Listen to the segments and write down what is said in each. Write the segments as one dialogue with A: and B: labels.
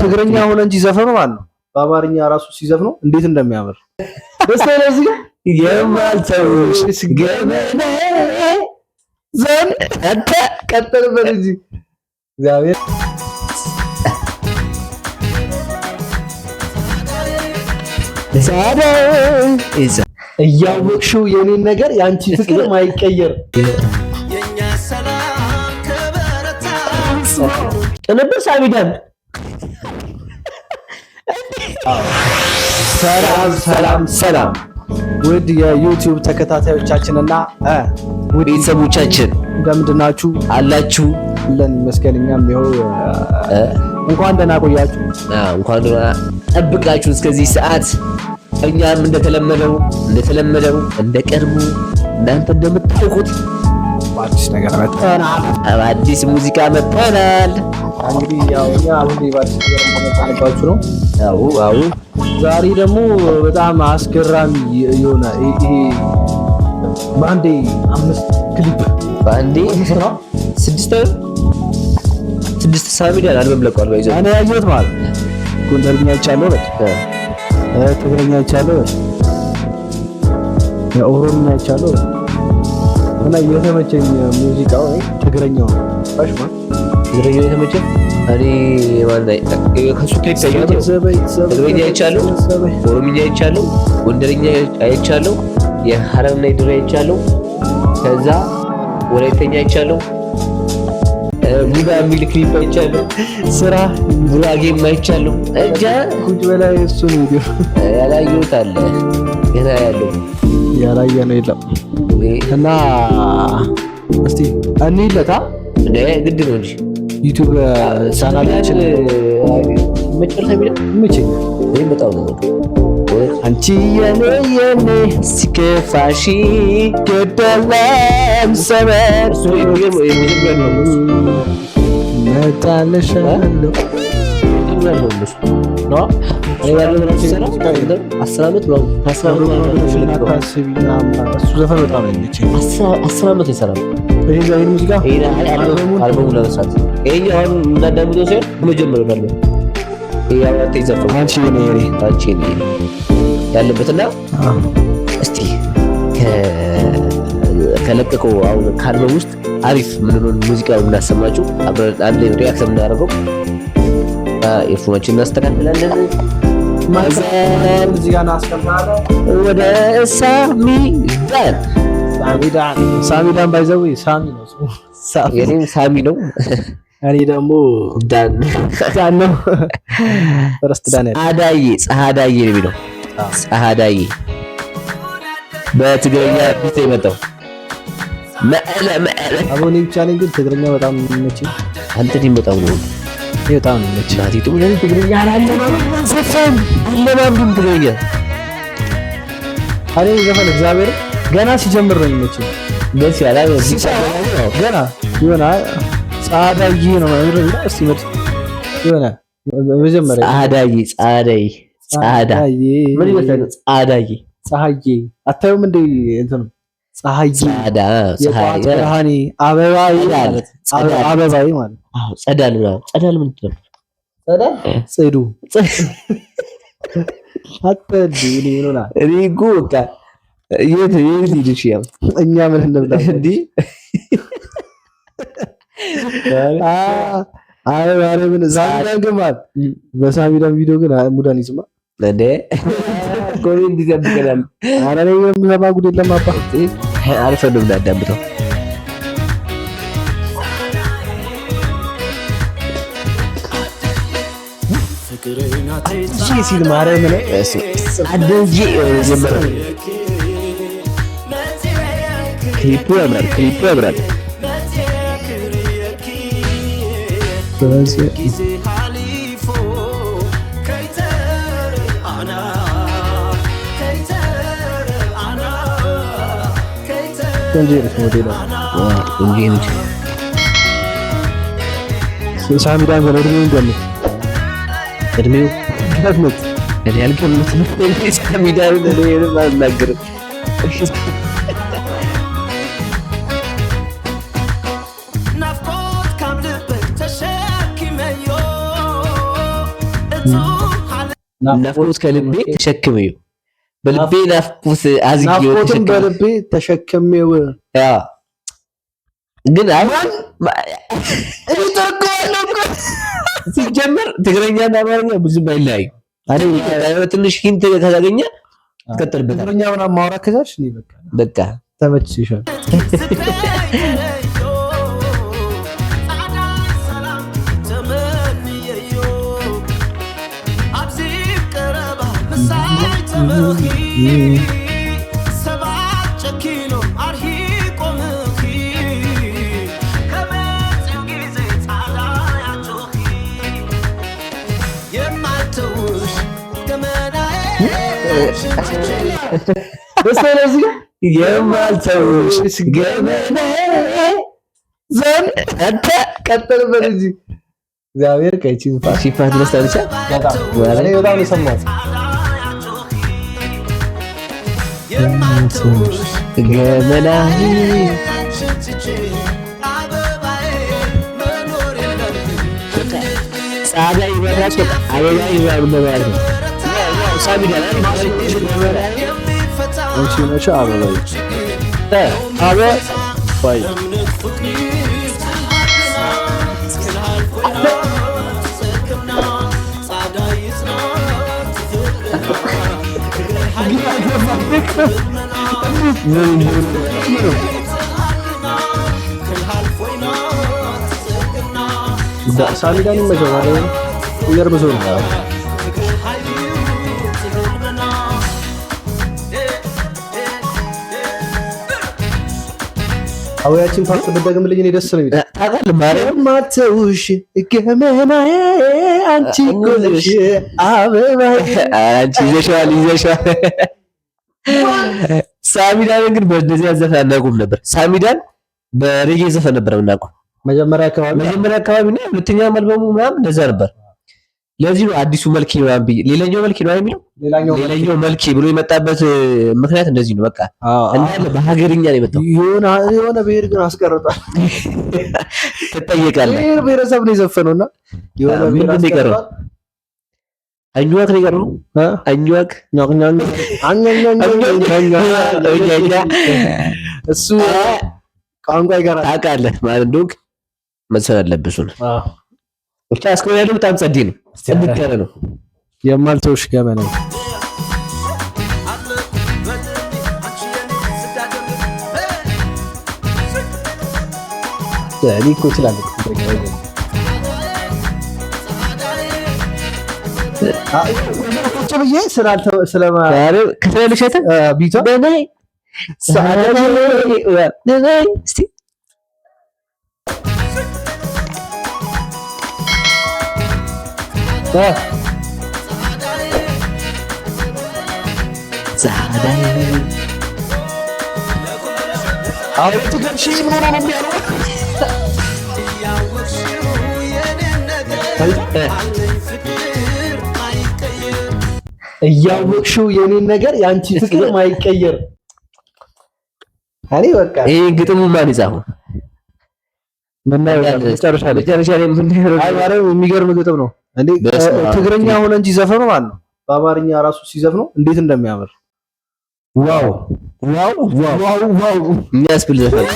A: በትግርኛ ሆነ እንጂ ዘፈኑ ማለት ነው በአማርኛ ራሱ ሲዘፍነው እንዴት እንደሚያምር በስተለዚህ የማልተውሽ ገመና ዘን አንተ ቀጥልበት እንጂ እግዚአብሔር ዛሬ እያወቅሽው የኔን ነገር ያንቺ ፍቅር ማይቀየር የኛ ሰላም ከበረታ ቅንብር ሳሚዳን ሰላም ውድ የዩቲዩብ ተከታታዮቻችንና ውድ ቤተሰቦቻችን እንደምን ናችሁ አላችሁ ብለን መስገንኛም ይኸው እንኳን ደህና ቆያችሁ እንኳን ደህና ጠብቃችሁ እስከዚህ ሰዓት እኛም እንደተለመደው እንደቀድሞ እናንተ እንደምታውቁት አዲስ ነገር መጥተናል አዲስ ሙዚቃ መጥተናል እንግዲህ ያው እኛ አሁን ይባል ተመጣጣንባችሁ ነው አዎ ዛሬ ደግሞ በጣም አስገራሚ የሆነ ይሄ ባንዴ 5 ክሊፕ ባንዴ 6 ሳሚዳን አልበም ለቋል ባይዘው እኔ ያየሁት ማለት ጎንደርኛ ይቻለው ትግርኛ ይቻለው ኦሮምኛ ይቻለው እና የተመቸኝ ሙዚቃው ትግርኛው ባሽማ ትግርኛው የተመቸኝ እኔ ማለት ከሱ ክሊፕ ትግርኛ ይቻለው ኦሮምኛ ይቻለው ጎንደርኛ ይቻለው የሐረርና የድሬ ይቻለው ከዛ ወላይተኛ ይቻለው ሙዳ ሚል ክሊፕ ይቻለው ስራ ጉራጌ ማይቻለው እጃ ቁጭ በላይ እሱ ነው ቪዲዮ ያላየሁት አለ ገና ያላየ ነው የለም እና እስቲ እንይለታ ግድ ነው እንጂ ዩቲዩብ ቻናላችን መጨረሻ ቢለ ወይ በጣም ነው አንቺ የኔ ሲከፋሽ ገደለም ሰበር መጣለሻለሁ ነው አስር ዓመት ነው እሱ ዘፈን በጣም ነው የሚችል 10 ዓመት ይሰራል ይሄ ሙዚቃ አልበሙ ለመስራት ይሄኛው እንዳዳምጠው ሲሆን መጀመሪያው ነው ያያተ ይዘፈን አንቺ የኔ ያለበትና እስቲ ከለቀቀው አሁን ካልበም ውስጥ አሪፍ ምንሆን ሙዚቃው እናሰማችሁ አብረን አንድ ላይ ሪአክት እናደርገው የፎናችን እናስተካክላለን ማዘን እዚህ ጋር እናስቀምጣለን ወደ ሳሚዳን ባይዘው ሳሚ ነው የኔ ሳሚ ነው እኔ ደግሞ ዳን ነው ፈረስት ዳን ጸሃዳዬ ነው የሚለው ጸሃዳዬ በትግርኛ ፊት የመጣው መዕለ አሁን ይቻለኝ ግን ትግርኛ በጣም የሚመች አንተ በጣም ነው በጣም የሚመች ናቲቱ ምን ትግርኛ አለማምዱም ትግርኛ አሬ ዘፈን እግዚአብሔር ገና ሲጀምር ነው የሚመች ደስ ያላል ገና ይሆናል ጻዳዬ ነው ማለት ነው እስቲ መጥ ይሆናል መጀመሪያ ጻዳዬ ምን ይመስላል ጻዳዬ አታዩም እንዴ እንትን ፀሐይ ብርሃኔ አበባዬ ማለት ማለት አዎ ጸዳል ምንድን ነው ጽዱ አጥዲ ሊሆና ሪጉ ካ የት ይልሽያም እኛ ምን እንደብላ እንዴ አይ ምን ዛሬ ገማል በሳሚዳን ቪዲዮ ግን ሙዳን ይስማ እንዴ ቆይ እንዲዘብከላል አራኔ የምሰማ ጉድ የለም አባ አልፈንም እንዳዳምጠው ሲል ማርያም ነው እሱ አደንጂ ጀመረ ክሊፑ ያምራል ሳሚዳን እድሜው ያልገምት ሳሚዳን ማናገር ናፍቆት ከልቤ ተሸክሜው በልቤ ናፍቆት አዝጌው
B: በልቤ ተሸክሜው
A: ግን አሁን ሲጀመር ትግረኛና አማርኛ ብዙም አይለያዩም አይደል? ትንሽ ሂንት ካገኘ ትቀጥልበታል።
B: ትግረኛ ምናምን ማውራት ከዛች
A: በቃ
B: ተመችቶሻል።
A: ስለዚህ የማልተውሽ ገመናዬ ዘን
B: ቀጥልበት እንጂ እግዚአብሔር ከቺን
A: ፋሲፋት ለስተርቻ
B: በጣም የሰማሁት
A: ገመናዬ ጻዳ ይበራስ አበባ ይበራል ነው ሳቢዳላ
B: አንቺ ነሽ አበባ ባይ ሳሚዳን መጀመሪያ ይርብዞ ነው አወያችን ፓርት በደግምልኝ እኔ ደስ ነው የሚለው
A: ታውቃለህ። ማርያም
B: ማተውሽ ገመናዬ አንቺ ኮልሽ አበባዬ
A: አንቺ ይዘሻል። ሳሚዳን ግን በእንደዚህ ዘፈን አናውቅም ነበር። ሳሚዳን በሬጌ ዘፈን ነበር የምናውቀው መጀመሪያ አካባቢ እና ሁለተኛ አልበሙ ምናምን እንደዛ ነበር። ለዚህ ነው አዲሱ መልክ ነው አንቢ ሌላኛው መልክ ነው የሚለው ሌላኛው መልክ ብሎ የመጣበት ምክንያት እንደዚህ ነው። በቃ እንዳለ በሀገርኛ ነው የመጣው።
B: የሆነ ብሄር ግን አስቀርጧል።
A: ትጠየቃለህ።
B: ብሄረሰብ ነው የዘፈነውና የሆነ ብሄር አስቀርጧል።
A: አኝዋክ ነው የቀረው። አኝዋክ
B: እሱ ቋንቋ ይቀራል።
A: ታውቃለህ ማለት እንደውም መሰል አለብሱን ብቻ እስከሆነ ያለው በጣም ጸዴ ነው። ጸድቅ ያለ ነው።
B: የማልተውሽ ገመና እኮ እችላለሁ። ብዬ
A: ከተለሸተ
B: ቢቷ
A: እስቲ
B: እያወቅሽው የኔን ነገር ያንቺ ፍቅር ማይቀየር። እኔ በቃ
A: ይሄ ግጥሙ ማን ይጻፈው? መጨረሻ ላይ
B: የሚገርም ግጥም ነው እንዴ! ትግረኛ ሆነ እንጂ ዘፈኑ ማለት ነው። በአማርኛ ራሱ ሲዘፍነው እንዴት እንደሚያምር ዋው ዋው ዋው ዋው
A: የሚያስብል ዘፈን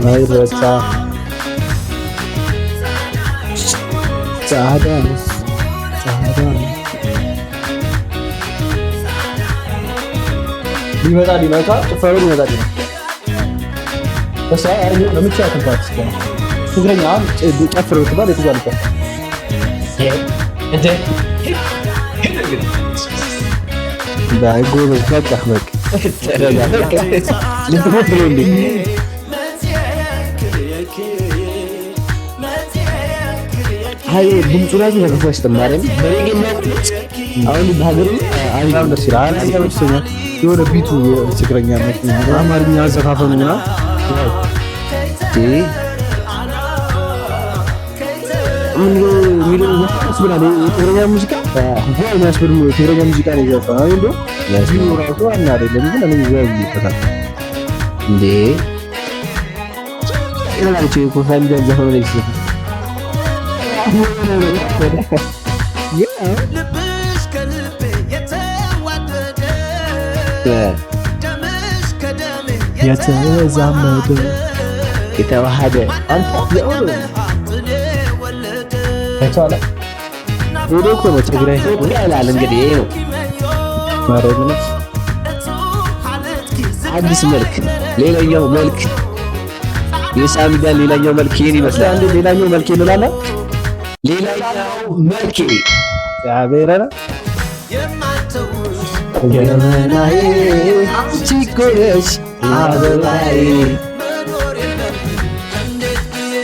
B: ማይረሳ ጻዳ ሊመጣ ጭፈሩ ሊመጣ በሳ አይኑ ለምቻ ተንፋት ትግረኛ ጨፍር ብትባል የትጓል
A: እንዴ
B: ጎበዝ በቃ
A: አይ ድምፁ ራሱ ተከፋሽ ተማረም በሬጌና አሁን በሀገሩ
B: በጣም ደስ ይላል። የሆነ ቢቱ ትግረኛ አማርኛ አዘፋፈኑና ትግረኛ ሙዚቃ የሚያስብል ትግረኛ ሙዚቃ ነው የዘፈነው። እንደው ቢቱ ራሱ አና አይደለም ግን እኔ ይዘው ይፈታል እንዴ
A: ይላልች እኮ ሳሚ ዳን ዘፈኑ ላይ ሲል
C: ልብሽ ከልቤ የተዋደደ ደምሽ ከደሜ
B: የተዛመደ
A: የተዋሃደ አንተ
C: ወለደ
B: ሄዶ እኮ ነው ትግራይ
A: ይላል። እንግዲህ ይሄ ነው
B: ማረግነ
A: አዲስ መልክ፣ ሌላኛው መልክ የሳሚ ዳን ሌላኛው መልክ ይሄን ይመስላል።
B: አንዴ ሌላኛው መልክ እንላለን።
A: ሌላኛው መልክ
B: ያበረና
C: የማተውሽ
A: ገመናዬ አንቺ እኮ ነሽ አበባዬ
C: መኖር የለም እንዴት ብዬ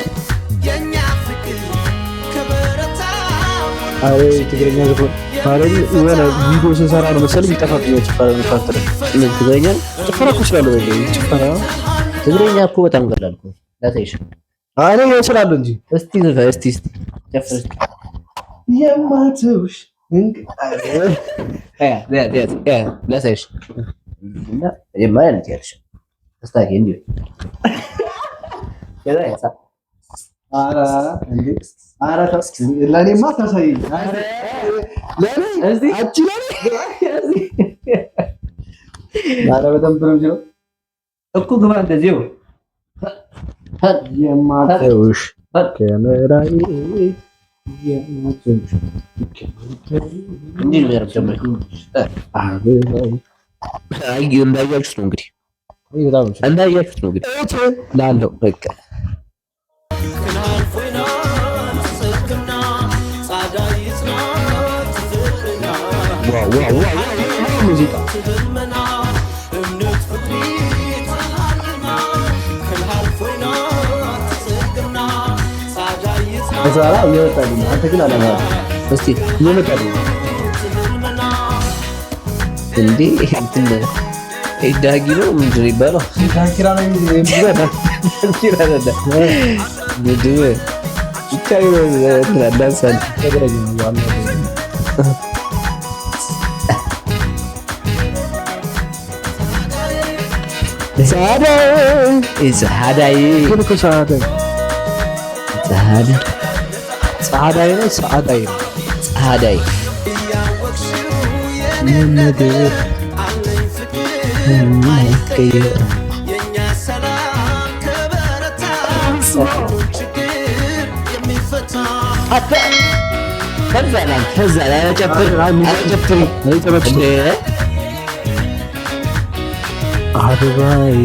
C: የኛ ፍቅር ከበረታ
B: አሬ ትግረኛ ዘፈን ማለት የሆነ ቪዲዮ ስንሰራ ነው መሰለኝ ይጠፋብኛል። ጭፈራ ነው ካርተለ
A: ምን ትግረኛ
B: ጭፈራ እኮ እችላለሁ ወይ ጭፈራ
A: ትግረኛ እኮ በጣም ቀላል እኮ ላሳይሽ።
B: እኔ እችላለሁ እንጂ
A: እስቲ ዘፈን እስቲ ጨፍር
B: የማትውሽ
A: ላሳይሽ እና የማያንት ያልሽ እስታኪ እንዴ ያሳ
B: ኧረ ለእኔማ ታሳይኝ ለእኔ ኧረ በደንብ ነው የምችለው
A: እኮ ግባ እንደዚሁ
B: የማትውሽ ካሜራዬ
A: እንዲህ ነው ያደረገው። አይ እንዳያችሁት ነው እንግዲህ እንዳያችሁት ነው እንግዲህ ላለው በቃ
B: ሙዚቃ እዛራ እየወጣልኝ አንተ ግን አላማራ
A: እስቲ
B: እየመጣልኝ
A: እንዴ እንትን ዳጊ ነው ምንድን ይባላል?
B: ታንኪራ ነው የሚባለው
A: ታንኪራ አይደለ ምንድን ይታይ እንዳንሳል
B: ተገረኝ ነው ዋና
A: ሰዓዳይ
B: ግን እኮ ሰዓዳይ ሰዓዳይ ነው ሰዓዳይ ነው
A: ሰዓዳይ
B: ምን ነገር
A: ማይቀየር
C: የኛ ሰላም ከበረታ ችግር የሚፈታ
A: ከዛ ላይ ጨፍር
B: አበባይ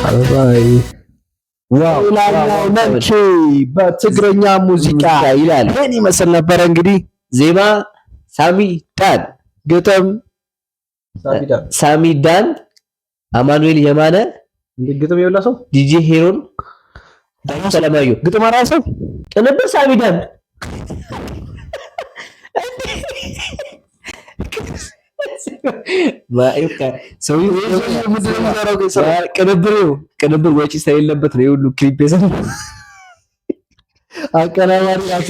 B: አበባይ ዋው መልኬ በትግረኛ ሙዚቃ
A: ይላል።
B: ይሄን ይመስል ነበረ። እንግዲህ
A: ዜማ ሳሚ ዳን፣
B: ግጥም
A: ሳሚ ዳን፣ አማኑኤል የማነ፣
B: ግጥም የወላ ሰው
A: ዲጄ ሄሮን፣ ዳዊት ሰለማዩ፣
B: ግጥም አራ ሰው
A: ቅንብር ሳሚ ዳን ቅንብር ወጪ ስለሌለበት ነው የሁሉ ክሊፕ የሰራው።
B: አቀናባሪ ራሱ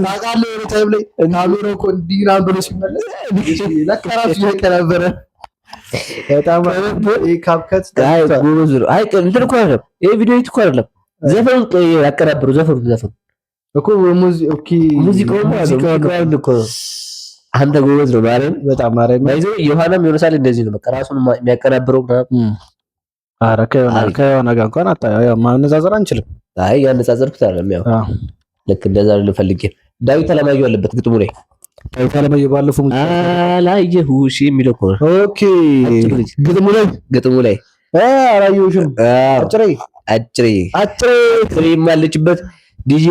B: ታውቃለህ፣ የሆነ ታይም ላይ ካሜራው እኮ እንዲህ ምናምን ብሎ ሲመለስ ለካ ራሱ እያቀናበረ በጣም ካፕከት
A: ጎበዝ ነው። አይ እንትን እኮ አይደለም ይሄ ቪዲዮ እኮ አይደለም፣ ዘፈኑ ያቀናበሩ ዘፈኑ
B: እኮ
A: ሙዚቃውን እኮ አንተ ጎበዝ ነው ማለት
B: በጣም ማለት ነው።
A: ባይዘው ዮሐናም የሆነ ሳል እንደዚህ ነው በቃ ራሱን የሚያቀናብረው ምናምን።
B: ኧረ ከዮሐና ጋር እንኳን ያው ማነጻጸር አንችልም።
A: አይ ያነጻጸርኩት አይደለም ያው ልክ እንደዛ ልፈልግ። ዳዊት አለማየሁ አለበት ግጥሙ ላይ
B: ዳዊት አለማየሁ ባለፈው
A: አላየሁሽ የሚለው እኮ ነው።
B: ኦኬ ግጥሙ ላይ አላየሁሽም አጭሬ
A: ማለችበት ዲጄ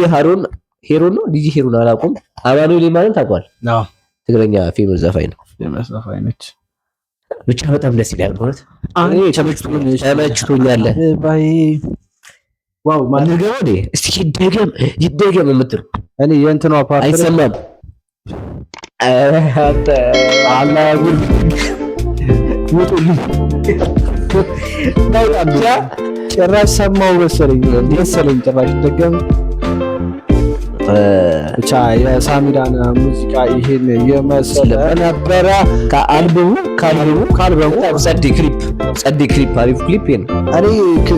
A: ሄሮን ነው ዲጄ ሄሮን አላውቅም። አማኑኤል ማለት ታውቀዋል? አዎ ትግረኛ ፌመስ ዘፋኝ ነው።
B: ፌመስ ዘፋኝ ነች።
A: ብቻ በጣም ደስ ይላል ማለት እኔ ተመችቶኛል።
B: ባይ ዋው
A: ማለት ነው። እስቲ ይደገም የምትል
B: እኔ የእንትኗ ፓርት
A: አይሰማም። አንተ አላጉል ወጡልኝ
B: ጭራሽ ሰማው መሰለኝ ጭራሽ ደገም ብቻ የሳሚዳን ሙዚቃ ይሄን የመሰለ ነበረ። ከአልበሙ
A: ጸዴ ክሊፕ አሪፍ ክሊፕ ነው።
B: እኔ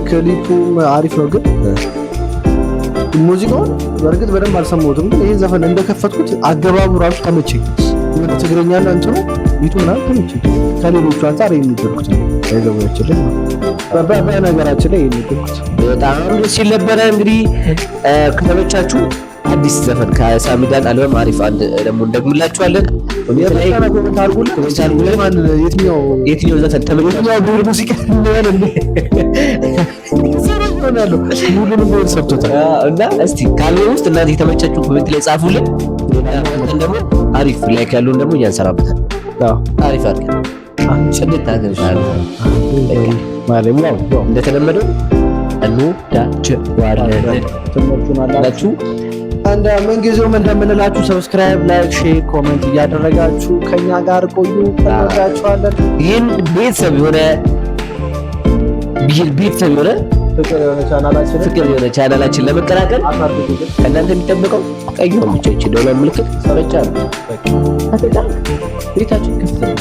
B: ክሊፑም አሪፍ ነው፣ ግን ሙዚቃውን በእርግጥ በደንብ አልሰማሁትም። ግን ይሄ ዘፈን እንደከፈትኩት አገባቡ ራሱ ተመቸኝ። ትግረኛና እንትኑ ቢቱ ምናምን ተመቸኝ። ከሌሎቹ አንጻር የሚደርኩት አይገባችልኝ በነገራችን ላይ የሚደርኩት
A: በጣም ደስ ሲል ነበረ። እንግዲህ ከተመቻችሁ አዲስ ዘፈን ከሳሚዳን አልበም አሪፍ አንድ ደግሞ እንደግምላችኋለን። የትኛው ዘፈን ተመቻችሁ?
B: ሙዚቃ ነው ሙሉንም ቦል ሰጥቶታል
A: እና እስቲ ካልበም ውስጥ እናንተ የተመቻችሁ ኮሜንት ላይ ጻፉልን። ደግሞ አሪፍ ላይክ ያለውን ደግሞ እያንሰራበታል። አሪፍ አድርገን ጽድት አድርገን እንደተለመደው እንወዳችኋለን።
B: ትመቹናላችሁ። ምንጊዜውም እንደምንላችሁ ሰብስክራይብ፣ ላይክ፣ ሼር፣ ኮሜንት እያደረጋችሁ ከኛ ጋር ቆዩ። እንወዳችኋለን።
A: ይህን ቤተሰብ የሆነ ፍቅር የሆነ ቻናላችን ለመቀላቀል ከእናንተ የሚጠብቀው ቀይሆን ብቻ ይችል ደወል ምልክት ሰበቻ ነው። ቤታችን ክፍት ነው።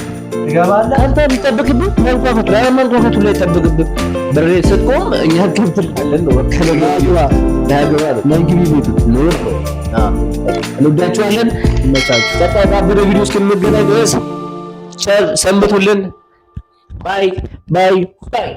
A: አንተ የሚጠብቅብህ መንኳኳቱ ላይ ይጠብቅብህ። በሬ ስትቆም እኛ ገብትላለን ነው መንግቢ ቤቱ ኑር ነው። እንወዳችኋለን። ይመቻችሁ። ቀጣይ ባበደ ቪዲዮ እስክንገናኝ ድረስ ሰንብቱልን። ባይ ባይ ባይ።